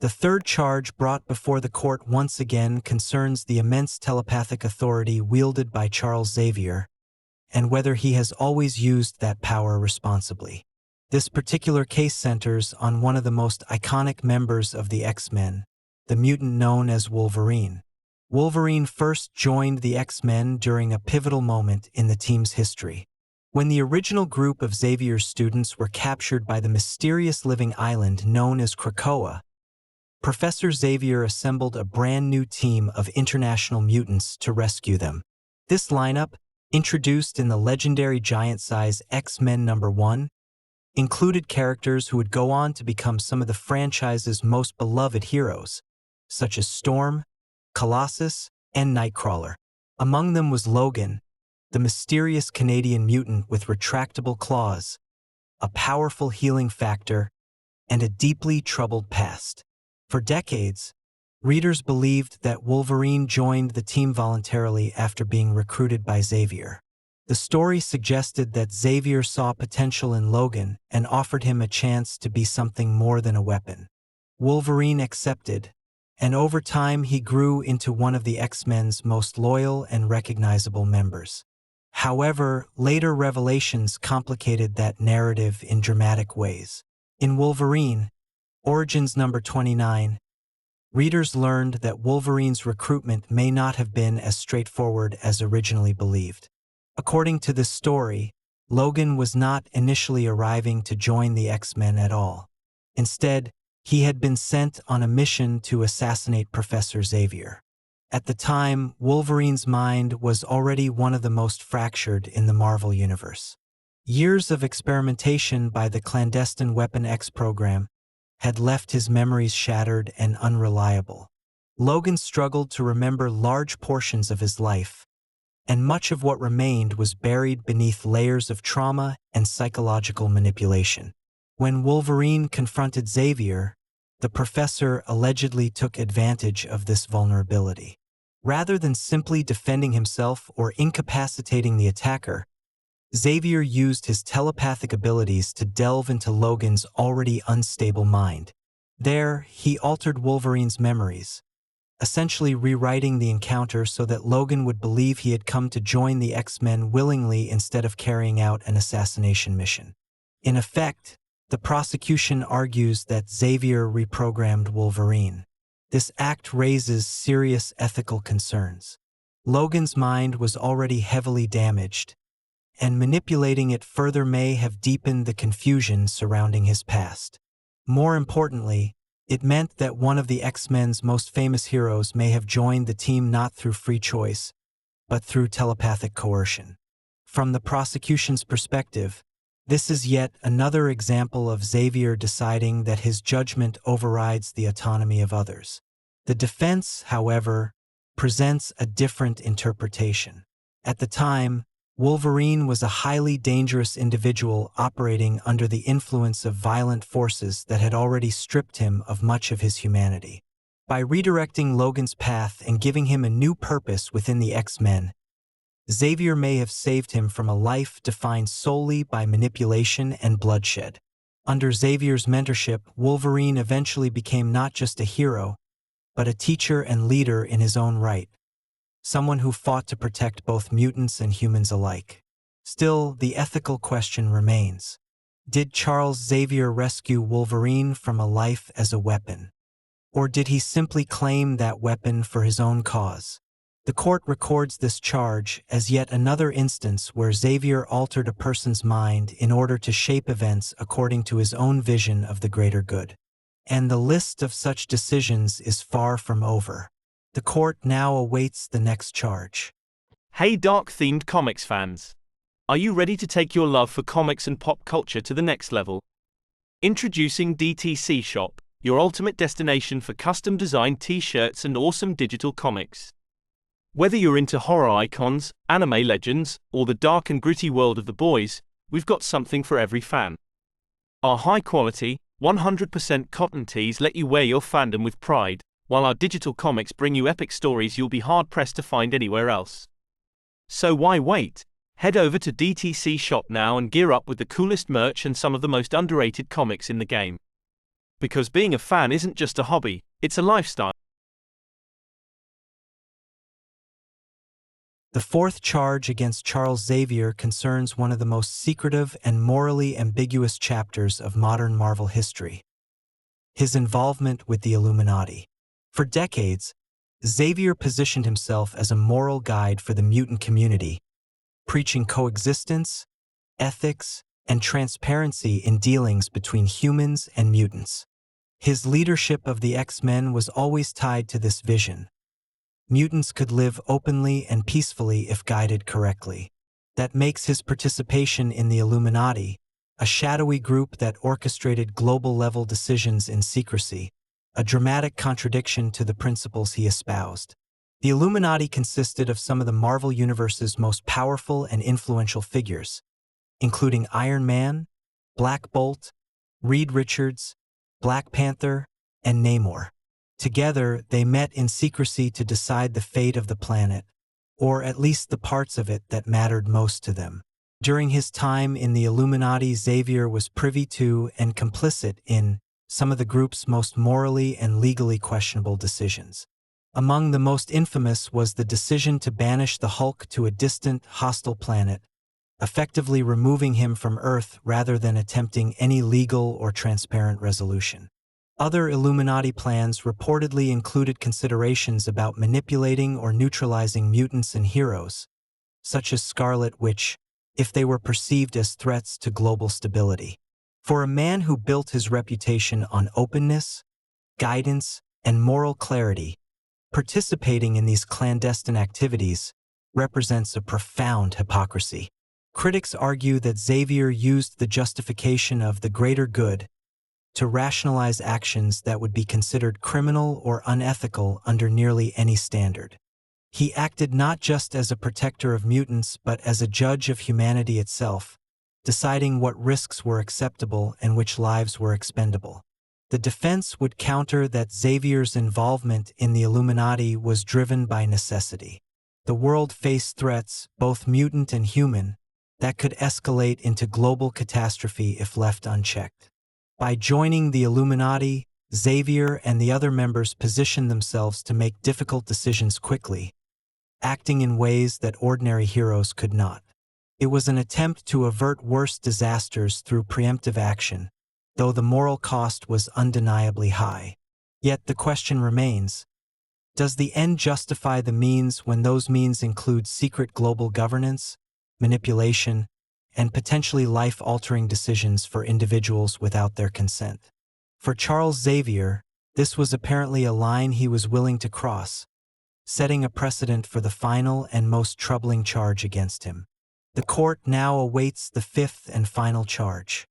The third charge brought before the court once again concerns the immense telepathic authority wielded by Charles Xavier, and whether he has always used that power responsibly. This particular case centers on one of the most iconic members of the X-Men, the mutant known as Wolverine. Wolverine first joined the X-Men during a pivotal moment in the team's history. When the original group of Xavier's students were captured by the mysterious living island known as Krakoa, Professor Xavier assembled a brand new team of international mutants to rescue them. This lineup, introduced in the legendary giant-size X-Men #1, included characters who would go on to become some of the franchise's most beloved heroes, such as Storm, Colossus, and Nightcrawler. Among them was Logan, the mysterious Canadian mutant with retractable claws, a powerful healing factor, and a deeply troubled past. For decades, readers believed that Wolverine joined the team voluntarily after being recruited by Xavier. The story suggested that Xavier saw potential in Logan and offered him a chance to be something more than a weapon. Wolverine accepted, and over time he grew into one of the X-Men's most loyal and recognizable members. However, later revelations complicated that narrative in dramatic ways. In Wolverine, Origins #29, readers learned that Wolverine's recruitment may not have been as straightforward as originally believed. According to this story, Logan was not initially arriving to join the X-Men at all. Instead, he had been sent on a mission to assassinate Professor Xavier. At the time, Wolverine's mind was already one of the most fractured in the Marvel Universe. Years of experimentation by the clandestine Weapon X program had left his memories shattered and unreliable. Logan struggled to remember large portions of his life, and much of what remained was buried beneath layers of trauma and psychological manipulation. When Wolverine confronted Xavier, the professor allegedly took advantage of this vulnerability. Rather than simply defending himself or incapacitating the attacker, Xavier used his telepathic abilities to delve into Logan's already unstable mind. There, he altered Wolverine's memories, essentially rewriting the encounter so that Logan would believe he had come to join the X-Men willingly instead of carrying out an assassination mission. In effect, the prosecution argues that Xavier reprogrammed Wolverine. This act raises serious ethical concerns. Logan's mind was already heavily damaged, and manipulating it further may have deepened the confusion surrounding his past. More importantly, it meant that one of the X-Men's most famous heroes may have joined the team not through free choice, but through telepathic coercion. From the prosecution's perspective, this is yet another example of Xavier deciding that his judgment overrides the autonomy of others. The defense, however, presents a different interpretation. At the time, Wolverine was a highly dangerous individual operating under the influence of violent forces that had already stripped him of much of his humanity. By redirecting Logan's path and giving him a new purpose within the X-Men, Xavier may have saved him from a life defined solely by manipulation and bloodshed. Under Xavier's mentorship, Wolverine eventually became not just a hero, but a teacher and leader in his own right. Someone who fought to protect both mutants and humans alike. Still, the ethical question remains. Did Charles Xavier rescue Wolverine from a life as a weapon? Or did he simply claim that weapon for his own cause? The court records this charge as yet another instance where Xavier altered a person's mind in order to shape events according to his own vision of the greater good. And the list of such decisions is far from over. The court now awaits the next charge. Hey dark-themed comics fans! Are you ready to take your love for comics and pop culture to the next level? Introducing DTC Shop, your ultimate destination for custom-designed t-shirts and awesome digital comics. Whether you're into horror icons, anime legends, or the dark and gritty world of the boys, we've got something for every fan. Our high-quality, 100% cotton tees let you wear your fandom with pride, while our digital comics bring you epic stories you'll be hard-pressed to find anywhere else. So why wait? Head over to DTC Shop now and gear up with the coolest merch and some of the most underrated comics in the game. Because being a fan isn't just a hobby, it's a lifestyle. The fourth charge against Charles Xavier concerns one of the most secretive and morally ambiguous chapters of modern Marvel history: his involvement with the Illuminati. For decades, Xavier positioned himself as a moral guide for the mutant community, preaching coexistence, ethics, and transparency in dealings between humans and mutants. His leadership of the X-Men was always tied to this vision. Mutants could live openly and peacefully if guided correctly. That makes his participation in the Illuminati, a shadowy group that orchestrated global-level decisions in secrecy, a dramatic contradiction to the principles he espoused. The Illuminati consisted of some of the Marvel Universe's most powerful and influential figures, including Iron Man, Black Bolt, Reed Richards, Black Panther, and Namor. Together, they met in secrecy to decide the fate of the planet, or at least the parts of it that mattered most to them. During his time in the Illuminati, Xavier was privy to and complicit in some of the group's most morally and legally questionable decisions. Among the most infamous was the decision to banish the Hulk to a distant, hostile planet, effectively removing him from Earth rather than attempting any legal or transparent resolution. Other Illuminati plans reportedly included considerations about manipulating or neutralizing mutants and heroes, such as Scarlet Witch, if they were perceived as threats to global stability. For a man who built his reputation on openness, guidance, and moral clarity, participating in these clandestine activities represents a profound hypocrisy. Critics argue that Xavier used the justification of the greater good to rationalize actions that would be considered criminal or unethical under nearly any standard. He acted not just as a protector of mutants but as a judge of humanity itself, deciding what risks were acceptable and which lives were expendable. The defense would counter that Xavier's involvement in the Illuminati was driven by necessity. The world faced threats, both mutant and human, that could escalate into global catastrophe if left unchecked. By joining the Illuminati, Xavier and the other members positioned themselves to make difficult decisions quickly, acting in ways that ordinary heroes could not. It was an attempt to avert worse disasters through preemptive action, though the moral cost was undeniably high. Yet the question remains: does the end justify the means when those means include secret global governance, manipulation, and potentially life-altering decisions for individuals without their consent? For Charles Xavier, this was apparently a line he was willing to cross, setting a precedent for the final and most troubling charge against him. The court now awaits the fifth and final charge.